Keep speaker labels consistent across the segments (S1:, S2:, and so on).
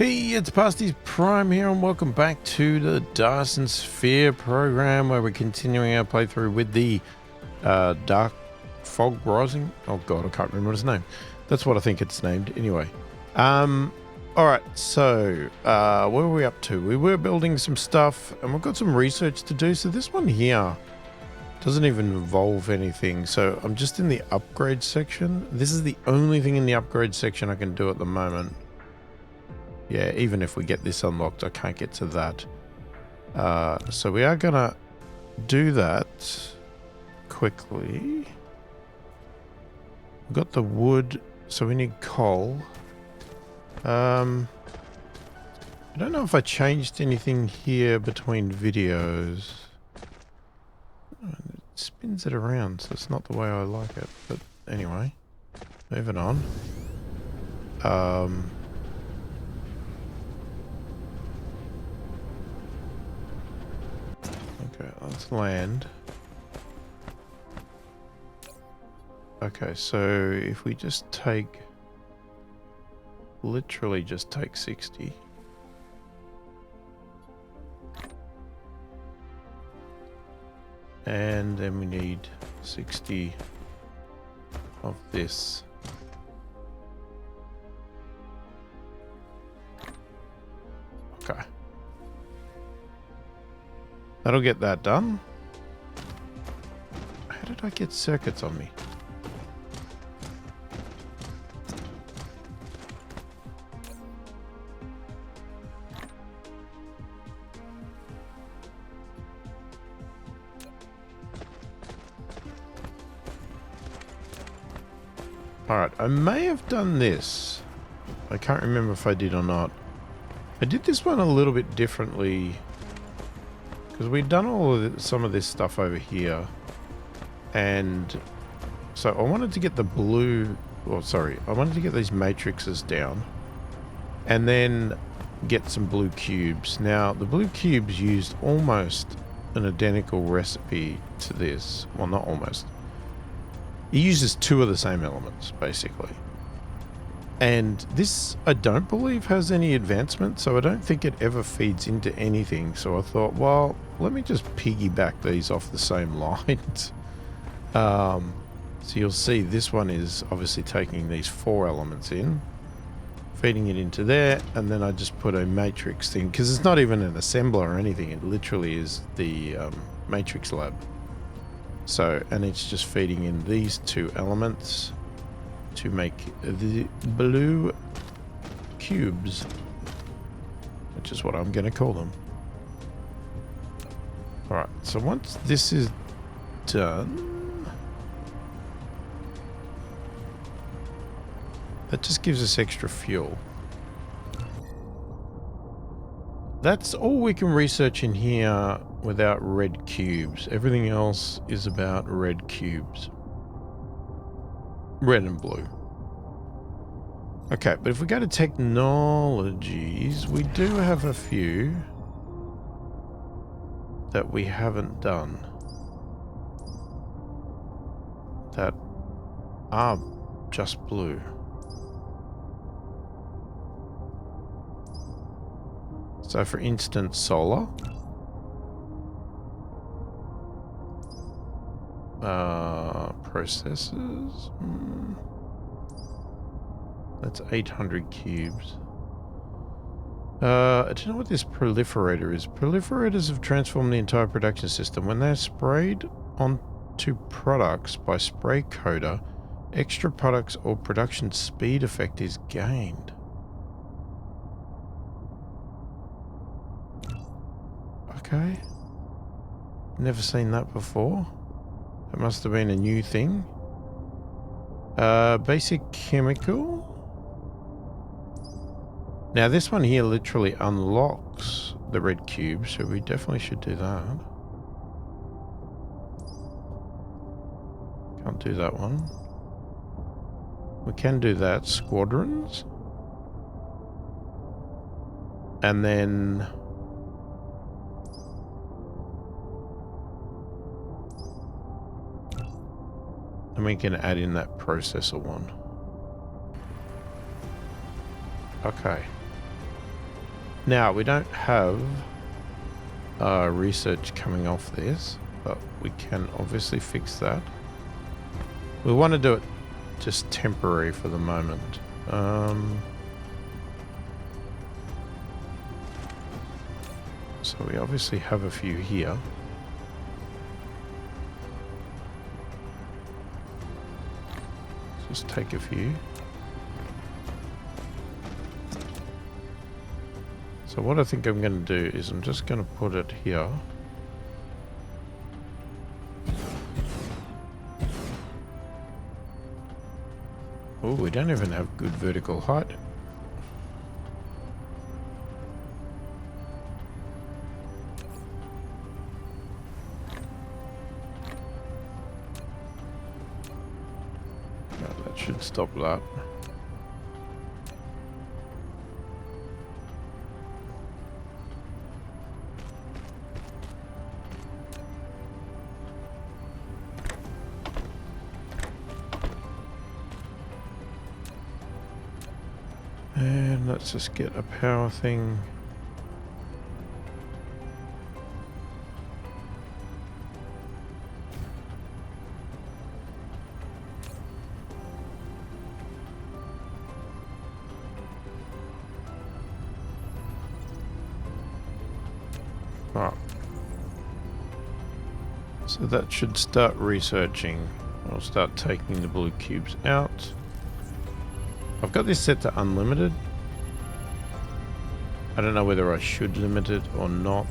S1: Hey, it's pasthisprime here, and welcome back to the Dyson Sphere Program, where we're continuing our playthrough with the Dark Fog Rising. Oh god, I can't remember its name. That's what I think it's named. Anyway, alright, so where were we up to? We were building some stuff, and we've got some research to do. So this one here doesn't even involve anything. So I'm just in the upgrade section. This is the only thing in the upgrade section I can do at the moment. Yeah, even if we get this unlocked, I can't get to that. So we are gonna do that quickly. We've got the wood, so we need coal. I don't know if I changed anything here between videos. It spins it around, so it's not the way I like it. But anyway, moving on. Okay, let's land. Okay, so if we just take, literally just take 60. And then we need 60 of this. Okay. That'll get that done. How did I get circuits on me? Alright, I may have done this. I can't remember if I did or not. I did this one a little bit differently, because we'd done all of some of this stuff over here, and so I wanted to get the blue, well, sorry, I wanted to get these matrices down, and then get some blue cubes. Now, the blue cubes used almost an identical recipe to this. Well, not almost. It uses two of the same elements, basically. And this, I don't believe, has any advancement, so I don't think it ever feeds into anything. So I thought, well, let me just piggyback these off the same lines. So you'll see this one is obviously taking these four elements in, feeding it into there, and then I just put a matrix thing, because it's not even an assembler or anything. It literally is the matrix lab. So, and it's just feeding in these two elements to make the blue cubes, which is what I'm going to call them. Alright, so once this is done, that just gives us extra fuel. That's all we can research in here without red cubes. Everything else is about red cubes. Red and blue. Okay, but if we go to technologies, we do have a few that we haven't done that are just blue. So for instance, solar. Processors. That's 800 cubes. I don't know what this proliferator is. Proliferators have transformed the entire production system. When they're sprayed onto products by spray coder, extra products or production speed effect is gained. Okay. Never seen that before. It must have been a new thing. Basic chemical. Now this one here literally unlocks the red cube, so we definitely should do that. Can't do that one. We can do that. Squadrons. And then and we can add in that processor one. Okay. Now, we don't have research coming off this, but we can obviously fix that. We want to do it just temporary for the moment. So we obviously have a few here. Let's just take a few. So what I think I'm going to do is I'm just going to put it here. Oh, we don't even have good vertical height. No, that should stop that. And let's just get a power thing. Right. So that should start researching. I'll start taking the blue cubes out. I've got this set to unlimited. I don't know whether I should limit it or not.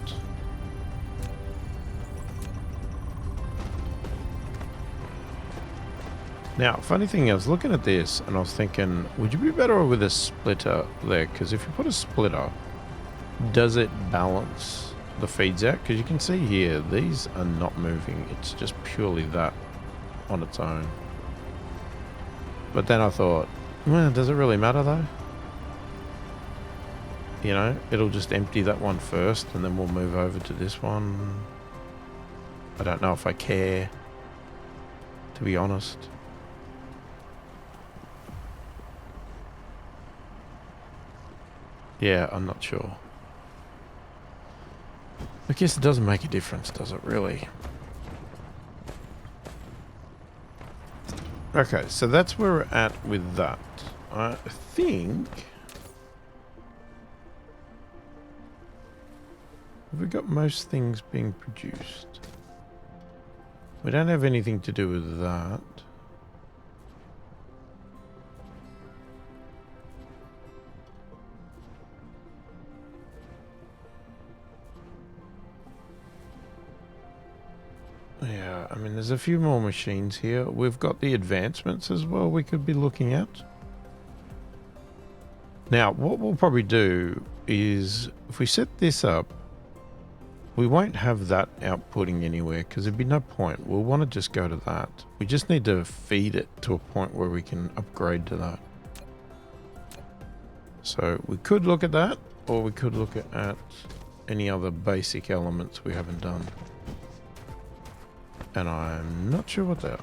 S1: Now, funny thing, I was looking at this and I was thinking, would you be better with a splitter there? Because if you put a splitter, does it balance the feeds out? Because you can see here, these are not moving. It's just purely that on its own. But then I thought, well, does it really matter though? You know, it'll just empty that one first and then we'll move over to this one. I don't know if I care, to be honest. Yeah, I'm not sure. I guess it doesn't make a difference, does it really? Okay, so that's where we're at with that. I think... have we got most things being produced? We don't have anything to do with that. Yeah, I mean, there's a few more machines here. We've got the advancements as well we could be looking at. Now, what we'll probably do is, if we set this up, we won't have that outputting anywhere because there'd be no point. We'll want to just go to that. We just need to feed it to a point where we can upgrade to that. So we could look at that, or we could look at any other basic elements we haven't done. And I'm not sure what they are.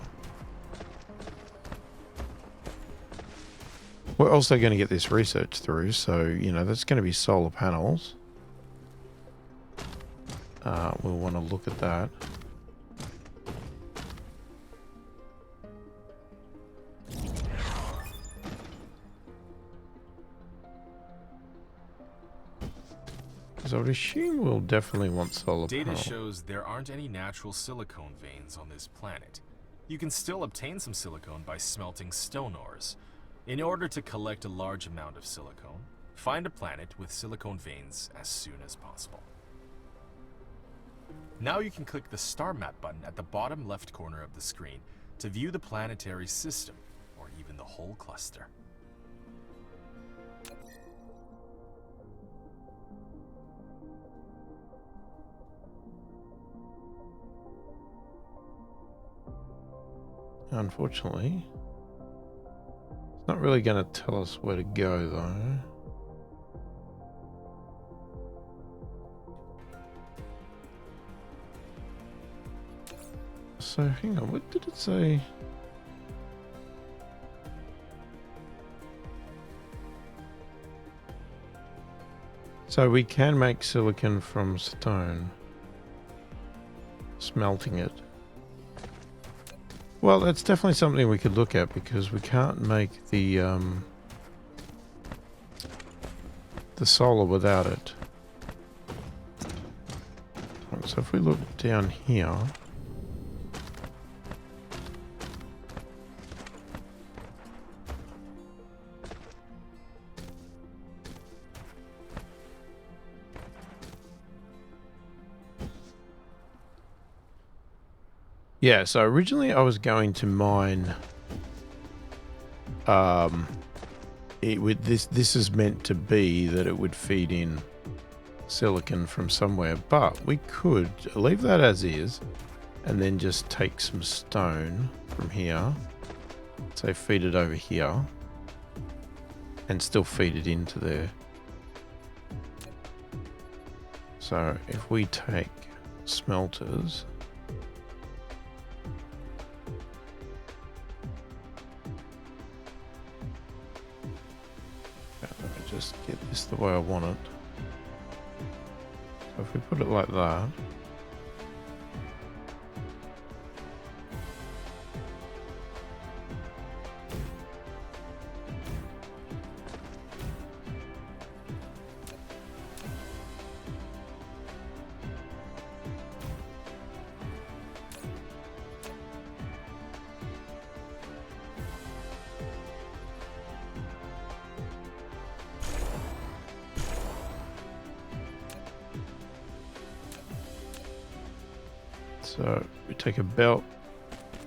S1: We're also going to get this research through, so, you know, that's going to be solar panels. We'll want to look at that. Because I would assume we'll definitely want solar panels.
S2: Data shows there aren't any natural silicone veins on this planet. You can still obtain some silicone by smelting stone ores. In order to collect a large amount of silicone, find a planet with silicone veins as soon as possible. Now you can click the star map button at the bottom left corner of the screen to view the planetary system, or even the whole cluster.
S1: Unfortunately, it's not really going to tell us where to go though. So hang on, what did it say? So we can make silicon from stone. Smelting it. Well, that's definitely something we could look at because we can't make the solar without it. So if we look down here, yeah, so originally I was going to mine it would this is meant to be that it would feed in silicon from somewhere, but we could leave that as is and then just take some stone from here, say feed it over here and still feed it into there. So if we take smelters, just get this the way I want it. So if we put it like that, so we take a belt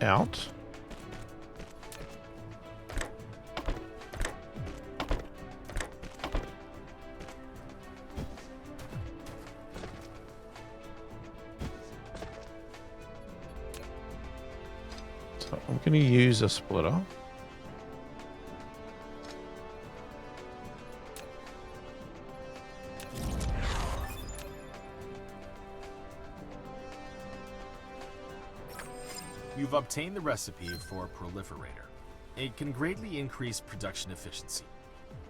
S1: out. So I'm going to use a splitter.
S2: You've obtained the recipe for a proliferator. It can greatly increase production efficiency.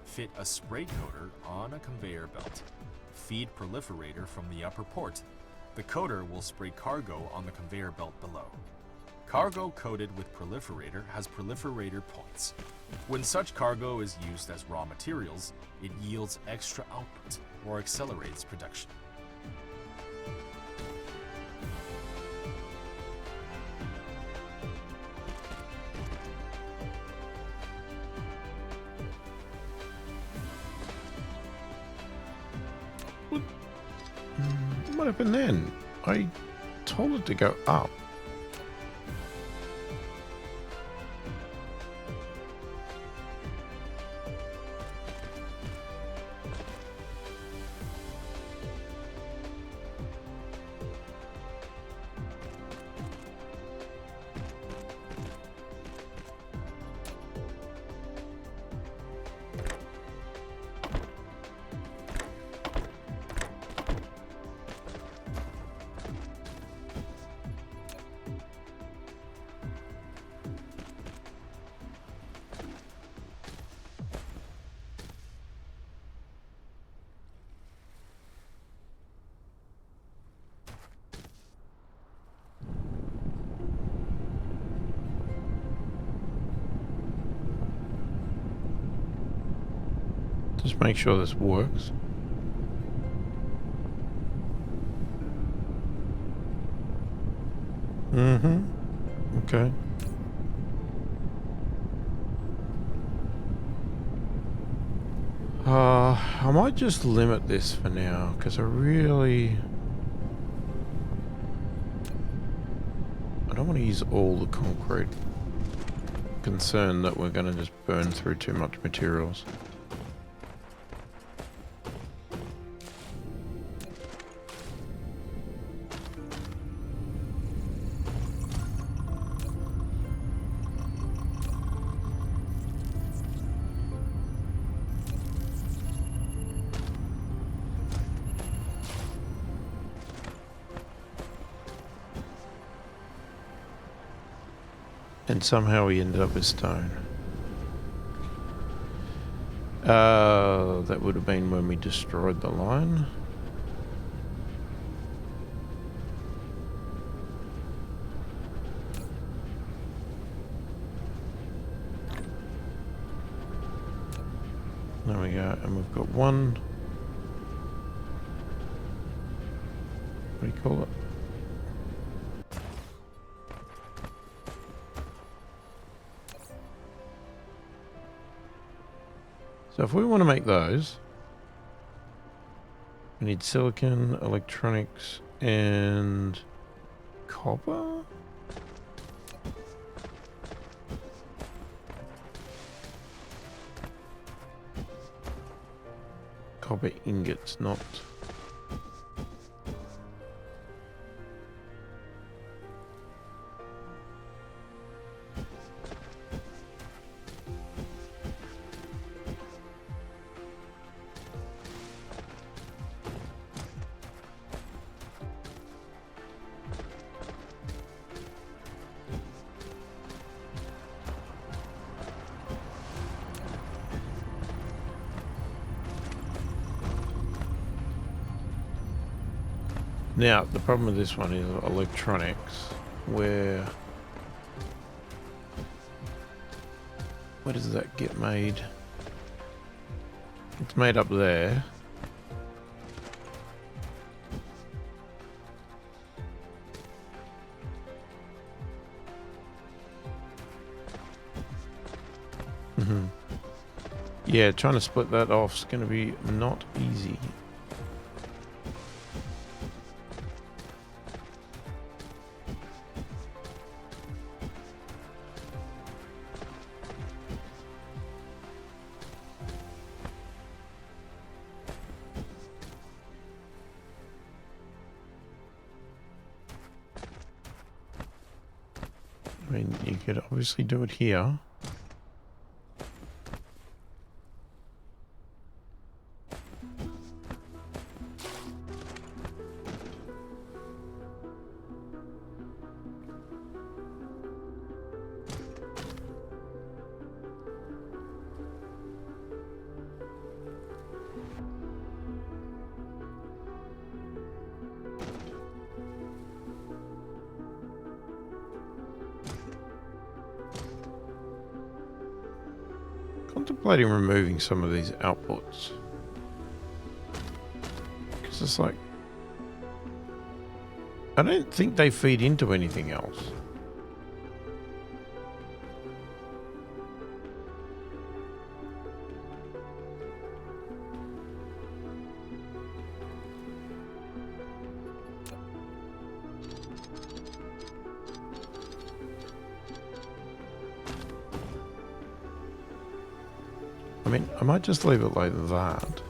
S2: Fit a spray coater on a conveyor belt. Feed proliferator from the upper port. The coater will spray cargo on the conveyor belt below. Cargo coated with proliferator has proliferator points. When such cargo is used as raw materials, it yields extra output or accelerates production.
S1: What happened then? I told it to go up. Just make sure this works. Mm-hmm. Okay. I might just limit this for now, because I don't want to use all the concrete. Concerned that we're going to just burn through too much materials. And somehow we ended up with stone. That would have been when we destroyed the line. There we go, and we've got one. What do you call it? So if we want to make those, we need silicon, electronics, and copper? Copper ingots, not... Now, the problem with this one is electronics, where does that get made? It's made up there. Yeah, trying to split that off is going to be not easy. I mean, you could obviously do it here. Contemplating removing some of these outputs. Because it's like... I don't think they feed into anything else. I mean, I might just leave it like that.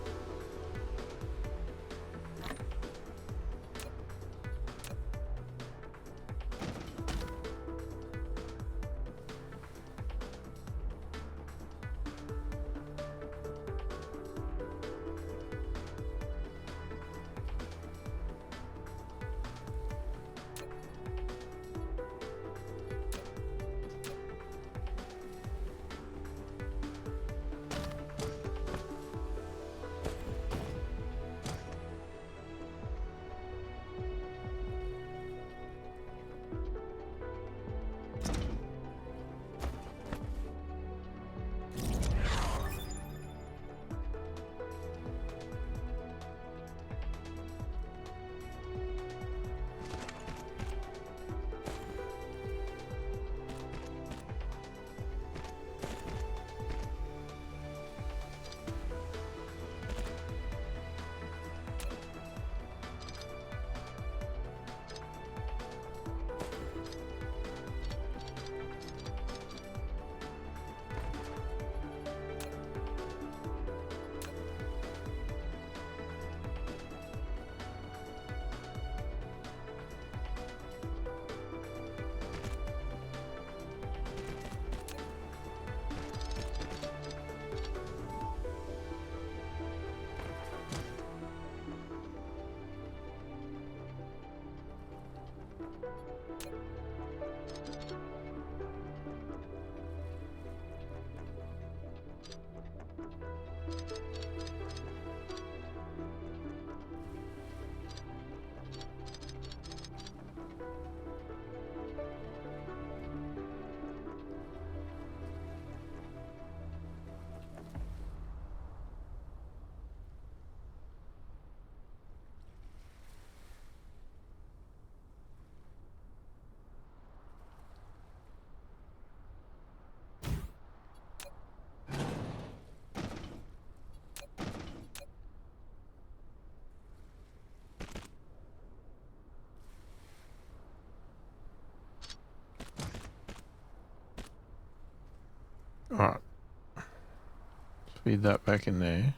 S1: feed that back in there.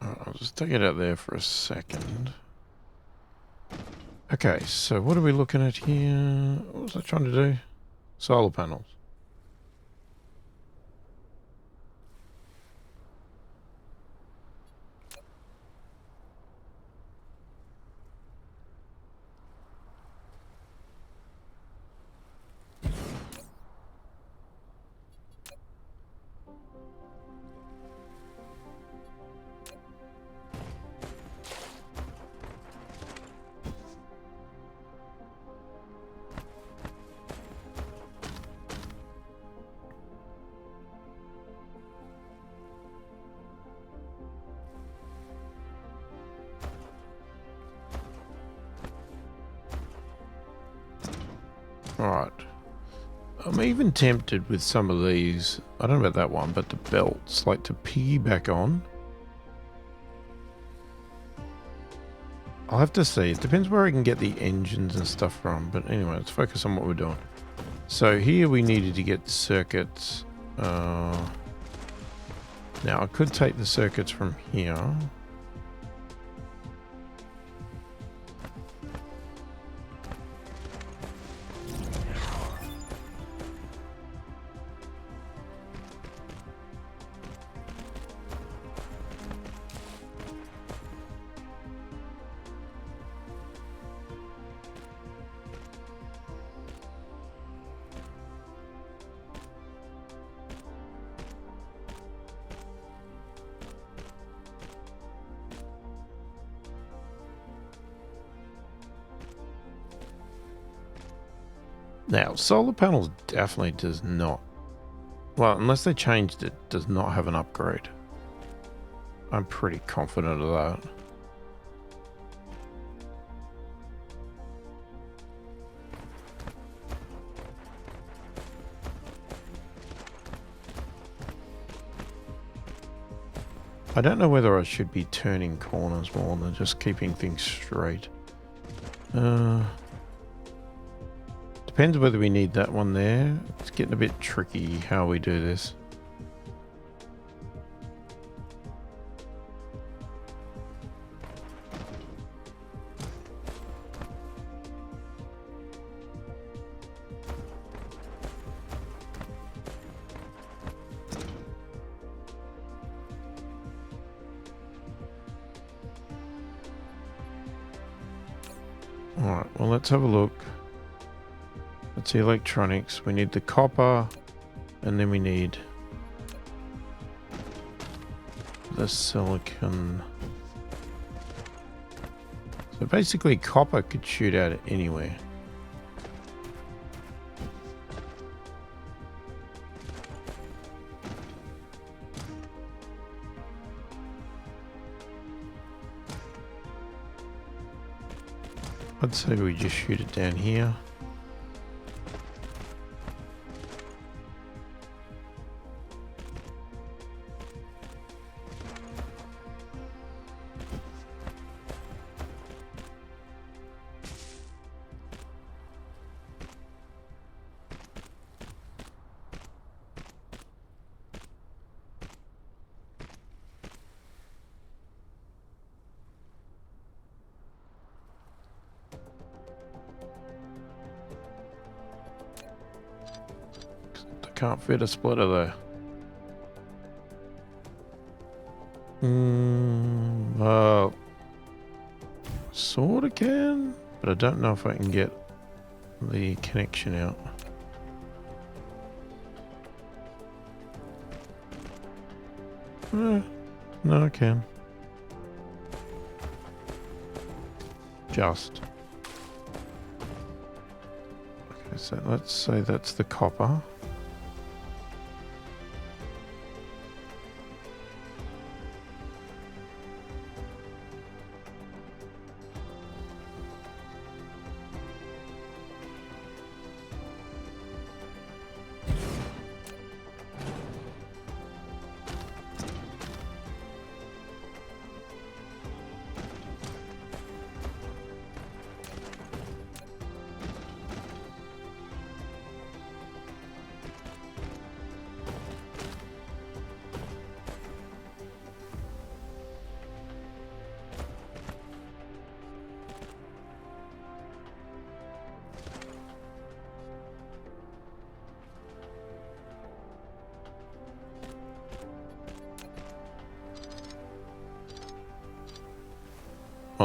S1: Alright, I'll just take it out there for a second. Okay, so what are we looking at here? What was I trying to do? Solar panels. Alright. I'm even tempted with some of these, I don't know about that one, but the belts, like to piggyback on. I'll have to see. It depends where I can get the engines and stuff from. But anyway, let's focus on what we're doing. So here we needed to get circuits. Now I could take the circuits from here. Now, solar panels definitely does not, well, unless they changed it, does not have an upgrade. I'm pretty confident of that. I don't know whether I should be turning corners more than just keeping things straight. Depends whether we need that one there. It's getting a bit tricky how we do this. Alright, well let's have a look. Let's see, electronics. We need the copper, and then we need the silicon. So basically copper could shoot out anywhere. I'd say we just shoot it down here. Can't fit a splitter there. Well, sort of can, but I don't know if I can get the connection out. No, I can. Just. Okay, so let's say that's the copper.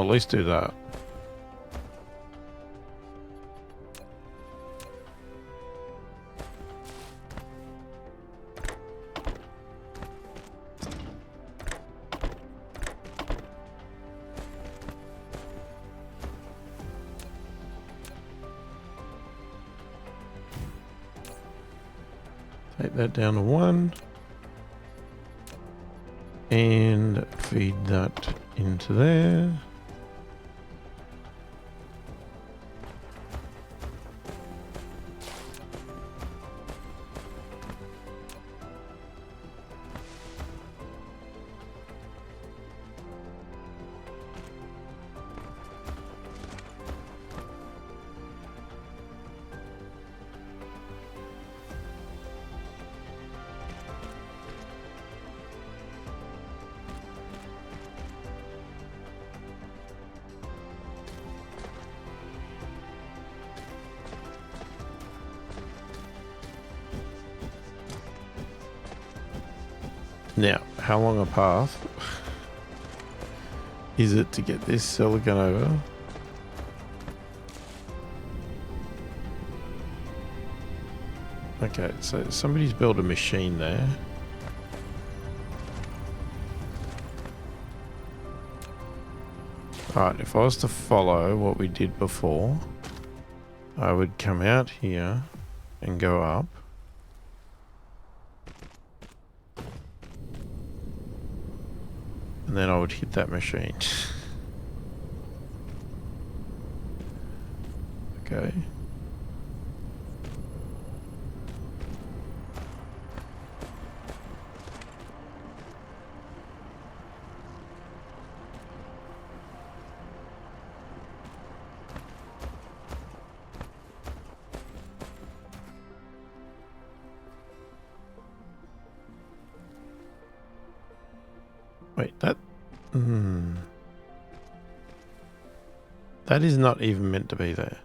S1: Or at least do that. Take that down to 1. And feed that into there. Now, how long a path is it to get this silicon over? Okay, so somebody's built a machine there. Alright, if I was to follow what we did before, I would come out here and go up. And then I would hit that machine. Okay. Wait, that... That is not even meant to be there.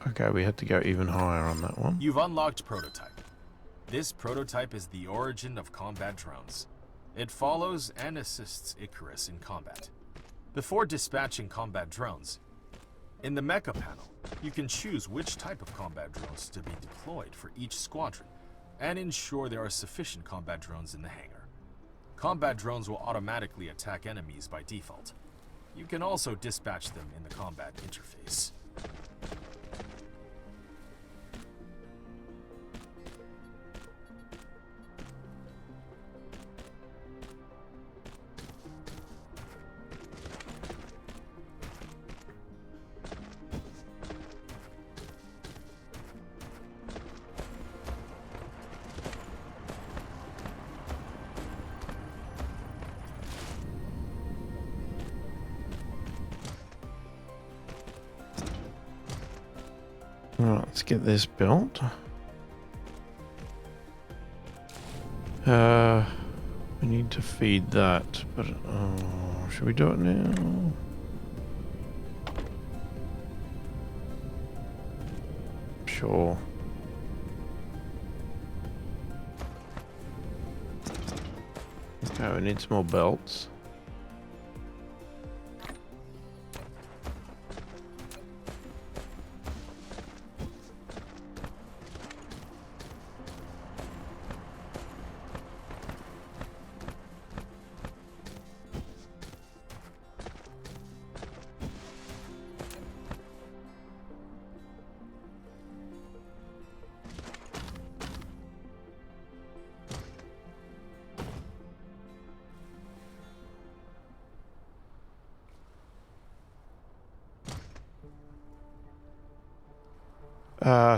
S1: Okay, we had to go even higher on that one.
S2: You've unlocked Prototype. This prototype is the origin of combat drones. It follows and assists Icarus in combat. Before dispatching combat drones, in the mecha panel, you can choose which type of combat drones to be deployed for each squadron, and ensure there are sufficient combat drones in the hangar. Combat drones will automatically attack enemies by default. You can also dispatch them in the combat interface.
S1: Alright, let's get this built. We need to feed that, but should we do it now? Sure. Okay, we need some more belts.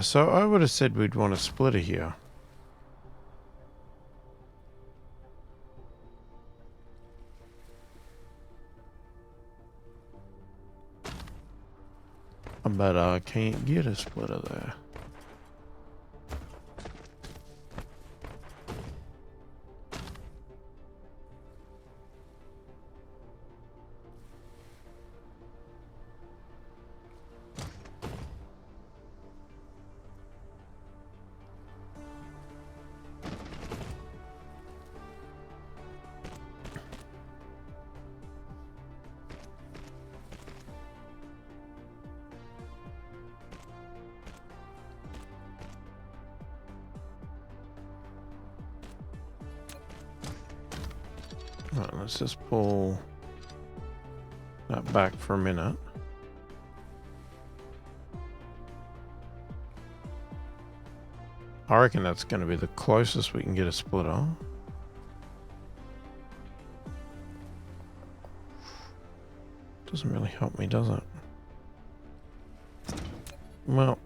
S1: So I would have said we'd want a splitter here. But I can't get a splitter there. Right, let's just pull that back for a minute. I reckon that's going to be the closest we can get a splitter. Doesn't really help me, does it? Well,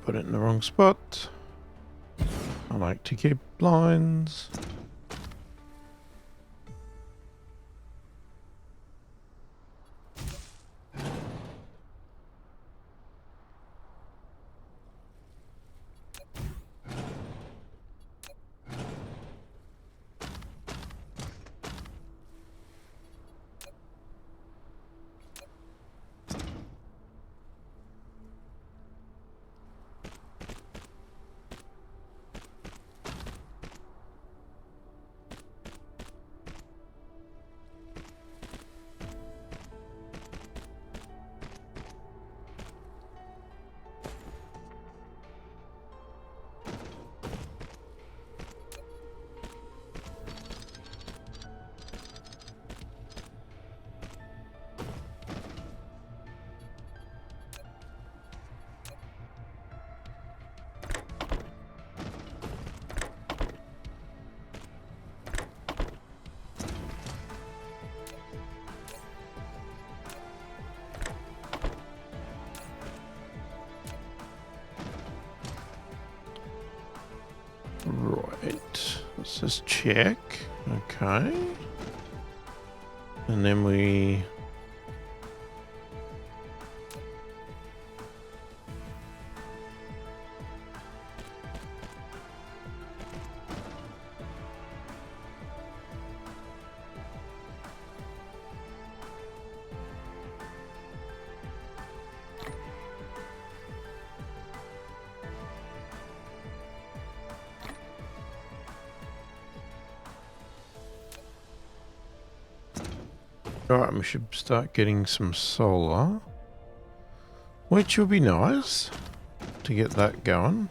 S1: put it in the wrong spot. I like to keep blinds. Right, let's just check. Okay. And then we... Alright, we should start getting some solar, which would be nice to get that going.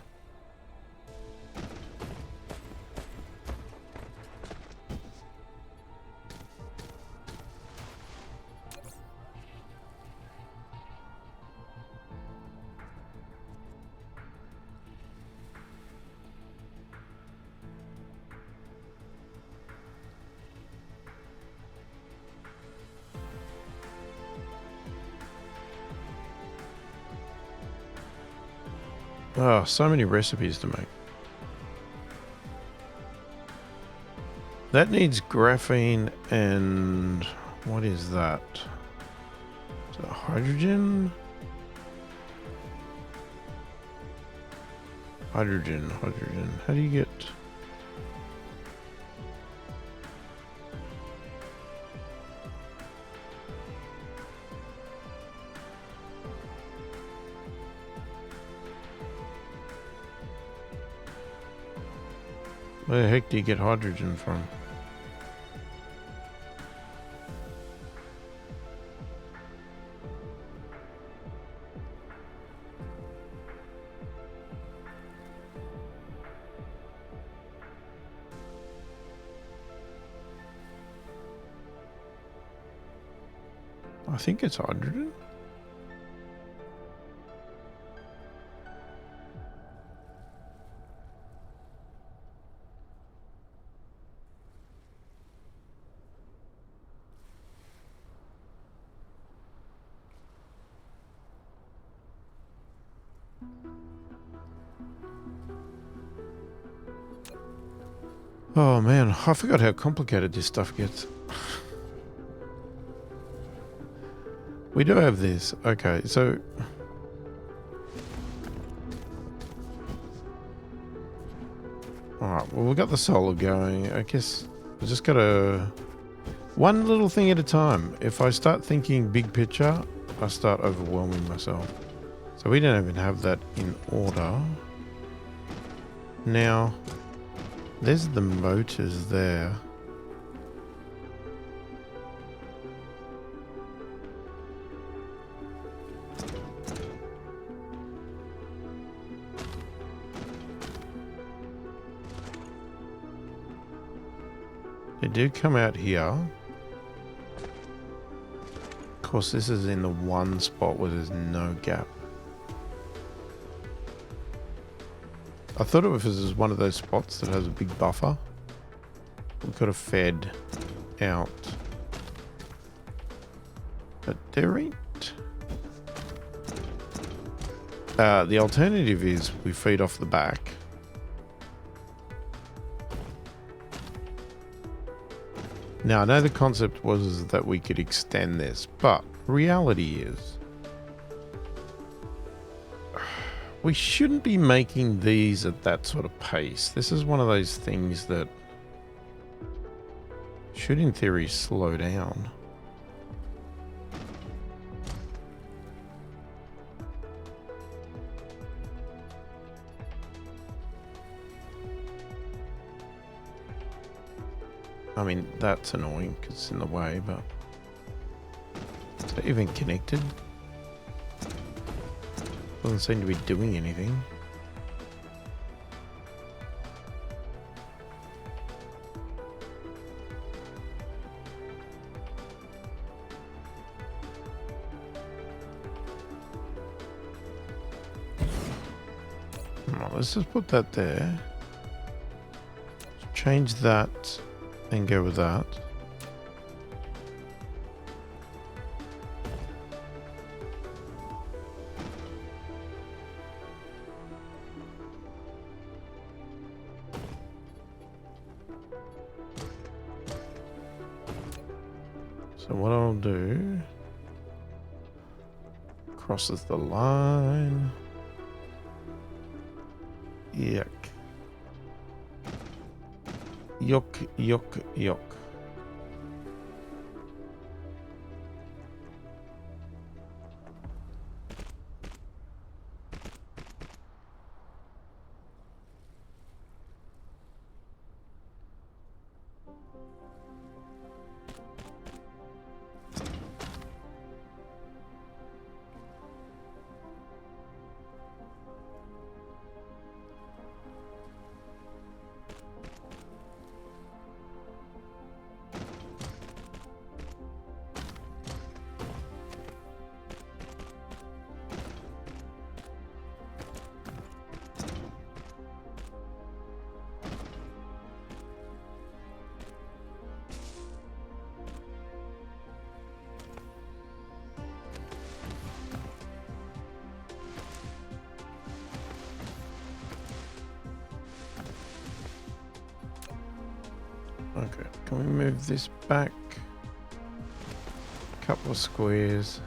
S1: Oh, so many recipes to make. That needs graphene and... what is that? Is that hydrogen? Hydrogen. How do you get... where the heck do you get hydrogen from? I think it's hydrogen. Oh man, I forgot how complicated this stuff gets. We do have this. Okay, so... alright, well we got the solar going. I guess we just gotta... one little thing at a time. If I start thinking big picture, I start overwhelming myself. So we don't even have that in order. Now, there's the motors there. They do come out here. Of course, this is in the one spot where there's no gap. I thought it was one of those spots that has a big buffer. We could have fed out. But there ain't. The alternative is we feed off the back. Now, I know the concept was that we could extend this, but reality is we shouldn't be making these at that sort of pace. This is one of those things that should, in theory, slow down. I mean, that's annoying because it's in the way, but is that even connected? Doesn't seem to be doing anything. Well, let's just put that there. Change that and go with that. So what I'll do, crosses the line. Yuck. Yuck, yuck, yuck. Okay, can we move this back? A couple of squares.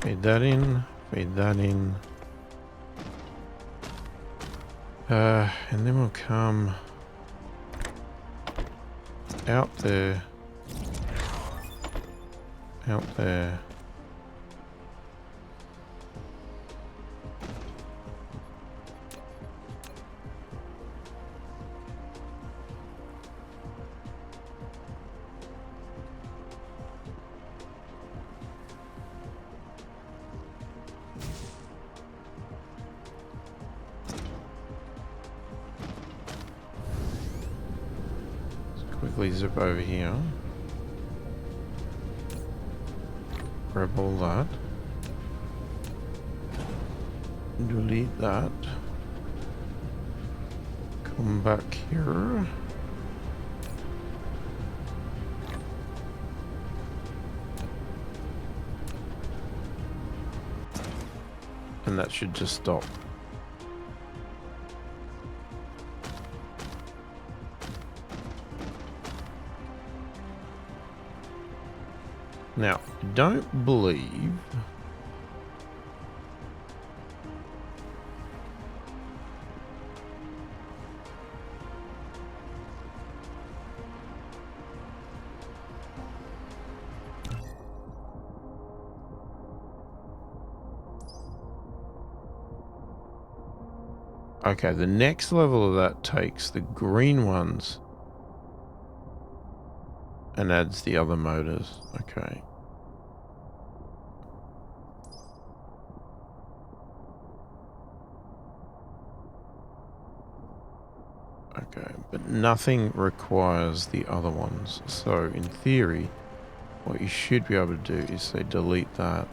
S1: Feed that in, feed that in. And then we'll come out there, out there. Quickly zip over here. Grab all that. Delete that. Come back here. And that should just stop. Now, I don't believe... Okay, the next level of that takes the green ones and adds the other motors. Okay. Okay, but nothing requires the other ones. So in theory, what you should be able to do is say delete that.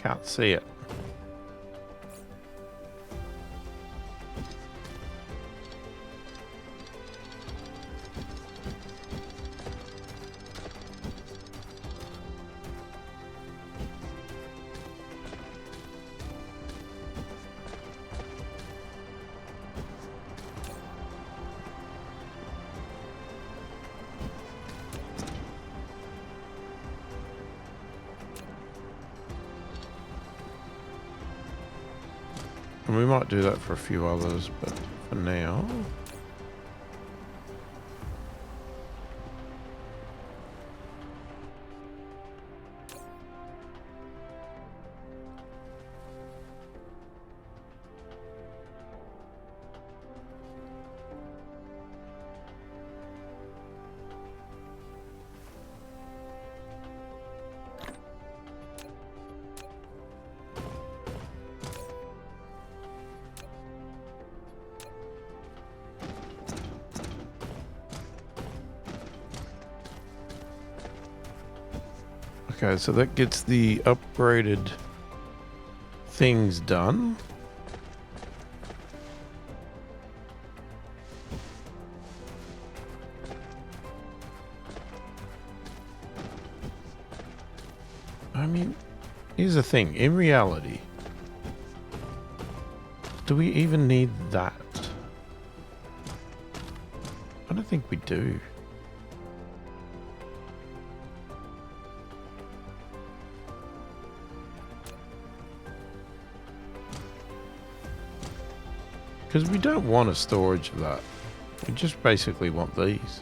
S1: Can't see it. And we might do that for a few others, but for now... Okay, so that gets the upgraded things done. I mean, here's the thing. In reality, do we even need that? I don't think we do. Because we don't want a storage of that. We just basically want these.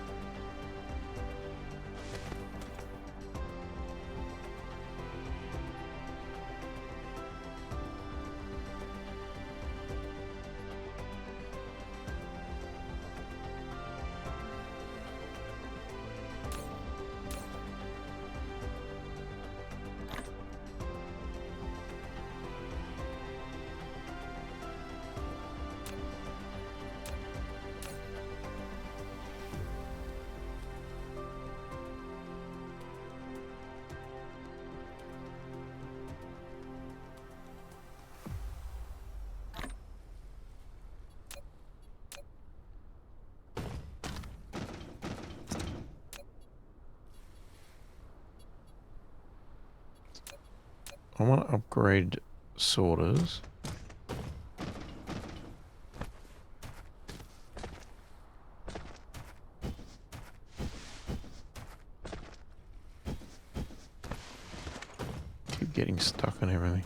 S1: I want to upgrade sorters. Keep getting stuck on everything.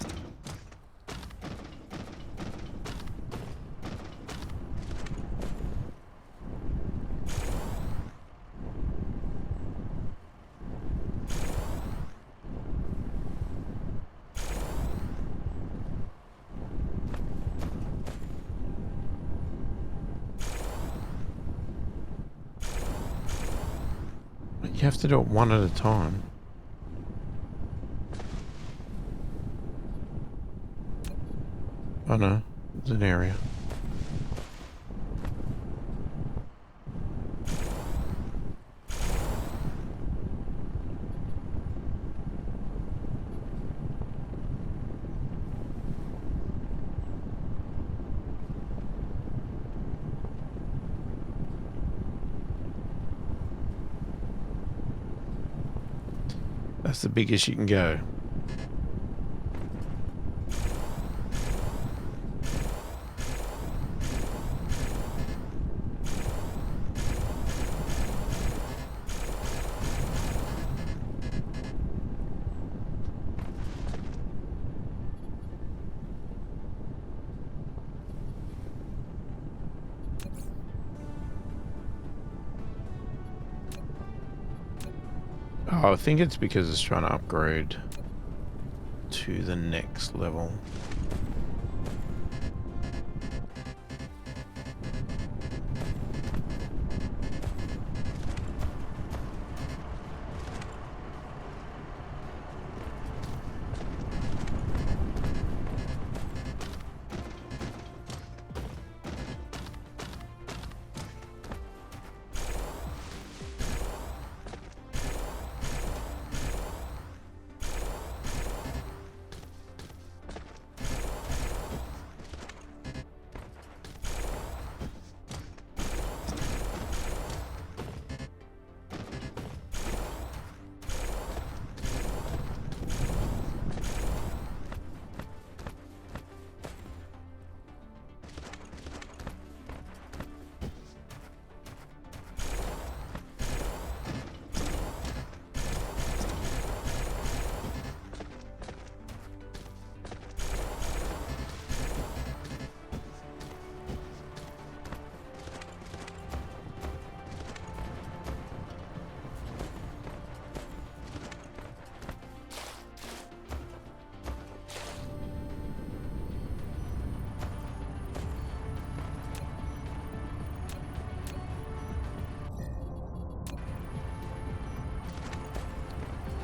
S1: You have to do it one at a time. Oh no, there's an area. That's the biggest you can go. Oh, I think it's because it's trying to upgrade to the next level.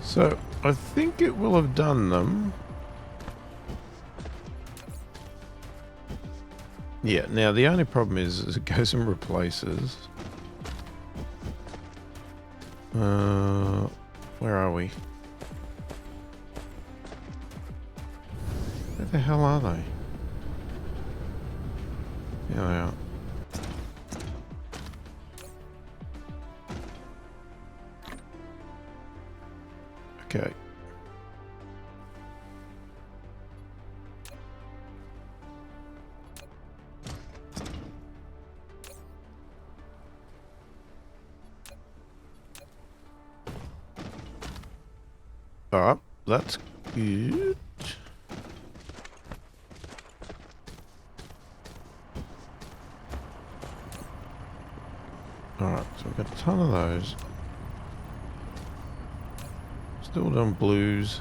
S1: So, I think it will have done them. Yeah, now the only problem is it goes and replaces. Where are we? Where the hell are they? Here they are. Okay. Oh, that's good. ton of those. Still doing blues.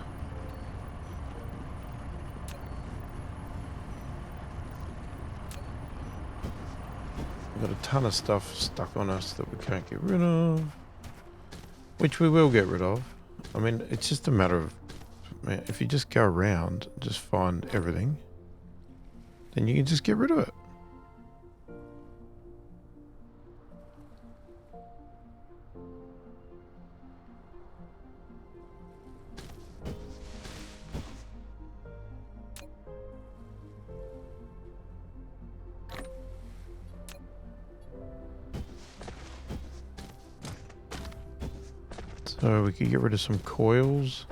S1: We've got a ton of stuff stuck on us that we can't get rid of. Which we will get rid of. I mean, it's just a matter of... Man, if you just go around, just find everything, then you can just get rid of it. So we could get rid of some coils.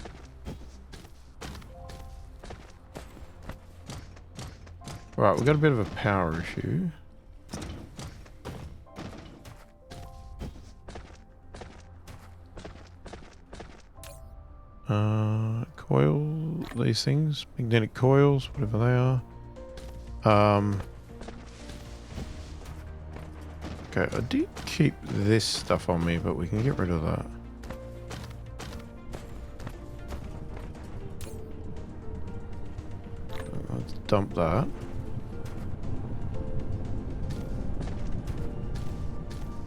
S1: Right, we've got a bit of a power issue. Coil, these things, magnetic coils, whatever they are. Okay, I did keep this stuff on me, but we can get rid of that. Let's dump that.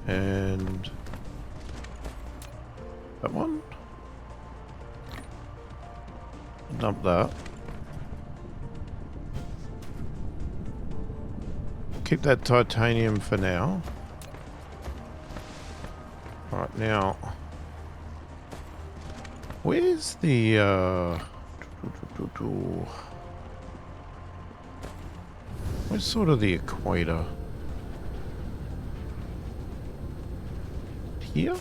S1: And that one. Dump that. Keep that titanium for now. Right now, where's the where's sort of the equator? Here?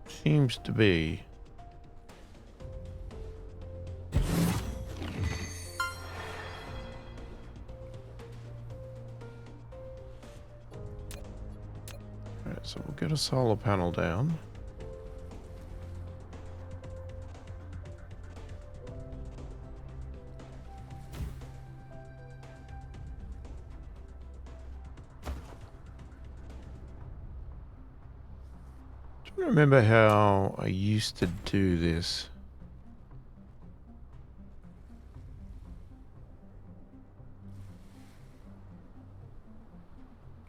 S1: Seems to be. Alright, so we'll get a solar panel down. I don't remember how I used to do this.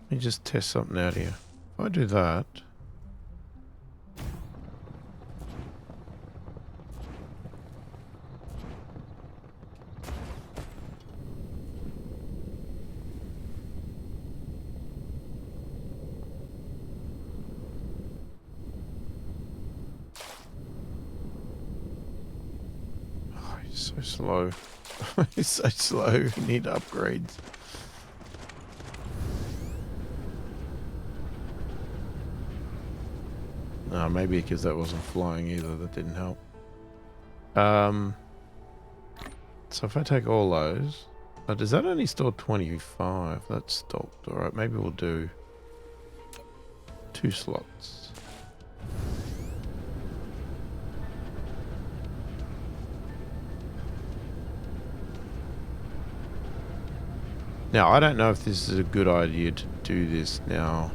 S1: Let me just test something out here. If I do that... So slow. It's so slow. We need upgrades. No, maybe because that wasn't flying either. That didn't help. So if I take all those... does that only store 25? That's stopped. Alright, maybe we'll do 2 slots. Now, I don't know if this is a good idea to do this now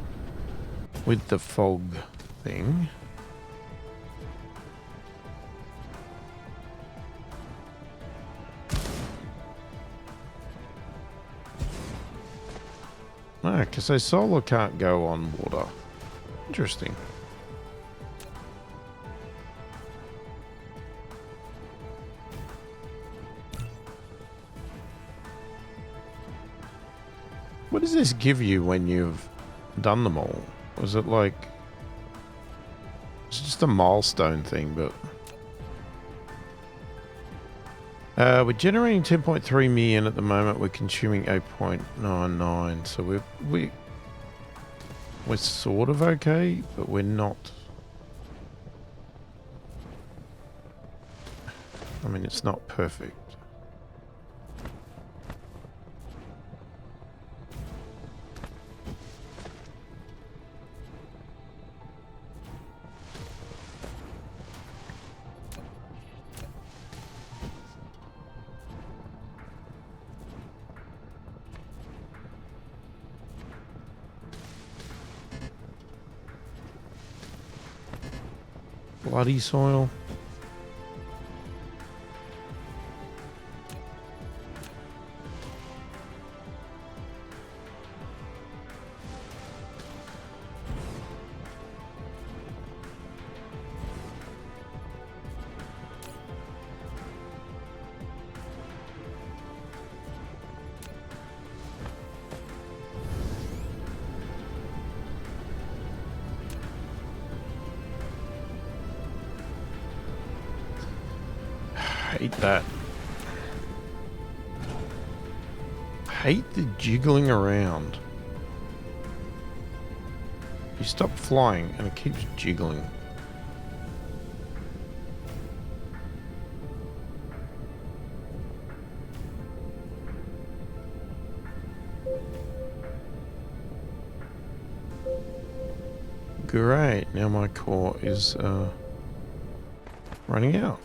S1: with the fog thing. No, because a solar can't go on water. Interesting. What does this give you when you've done them all? Was it like... It's just a milestone thing, but... we're generating 10.3 million at the moment. We're consuming 8.99. So we're sort of okay, but we're not... I mean, it's not perfect. bloody soil. Hate that. Hate the jiggling around. You stop flying and it keeps jiggling. Great, now my core is running out.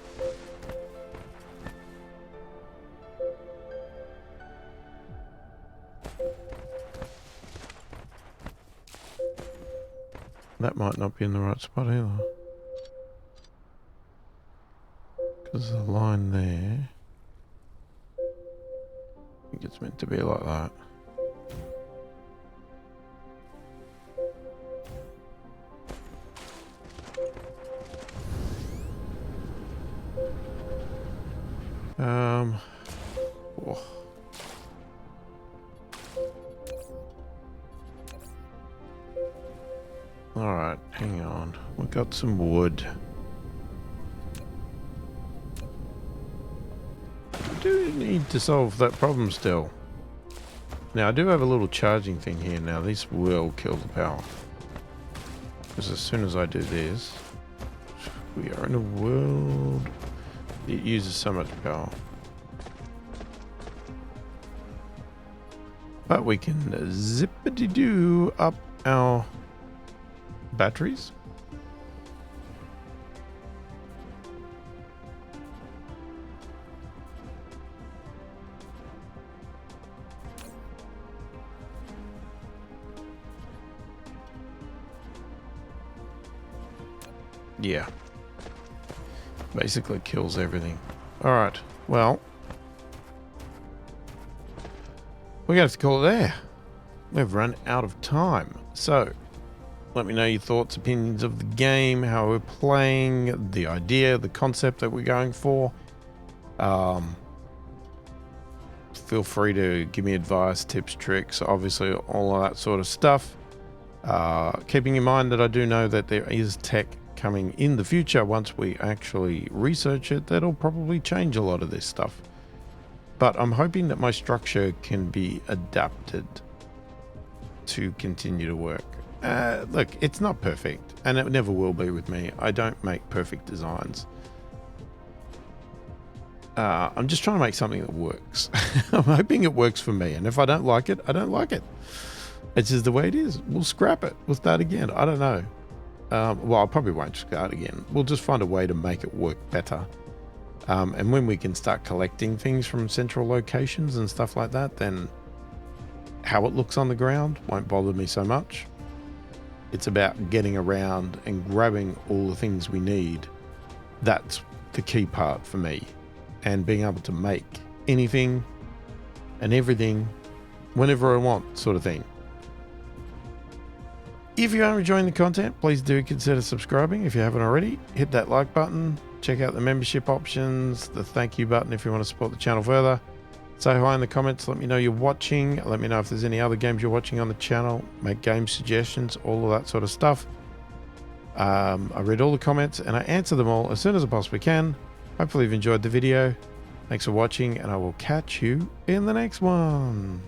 S1: That might not be in the right spot either. Because there's a line there. I think it's meant to be like that. Oh. Alright, hang on. We've got some wood. We do need to solve that problem still. Now, I do have a little charging thing here. Now, this will kill the power. Because as soon as I do this, we are in a world that uses so much power. But we can zippity-doo up our batteries. Yeah. Basically kills everything. Alright, well. We're going to have to call it there. We've run out of time. So, let me know your thoughts, opinions of the game, how we're playing, the idea, the concept that we're going for. Feel free to give me advice, tips, tricks, obviously all of that sort of stuff. Keeping in mind that I do know that there is tech coming in the future once we actually research it that'll probably change a lot of this stuff. But I'm hoping that my structure can be adapted to continue to work. Look, it's not perfect, and it never will be with me. I don't make perfect designs. I'm just trying to make something that works. I'm hoping it works for me, and if I don't like it, I don't like it. It's just the way it is. We'll scrap it. We'll start again. I don't know. Well, I probably won't start again. We'll just find a way to make it work better. And when we can start collecting things from central locations and stuff like that, then how it looks on the ground won't bother me so much. It's about getting around and grabbing all the things we need. That's the key part for me. And being able to make anything and everything whenever I want, sort of thing. If you are enjoying the content, please do consider subscribing if you haven't already. Hit that like button. Check out the membership options, the thank you button if you want to support the channel further. Say hi in the comments, let me know you're watching. Let me know if there's any other games you're watching on the channel. Make game suggestions, all of that sort of stuff. I read all the comments and I answer them all as soon as I possibly can. Hopefully you've enjoyed the video. Thanks for watching, and I will catch you in the next one.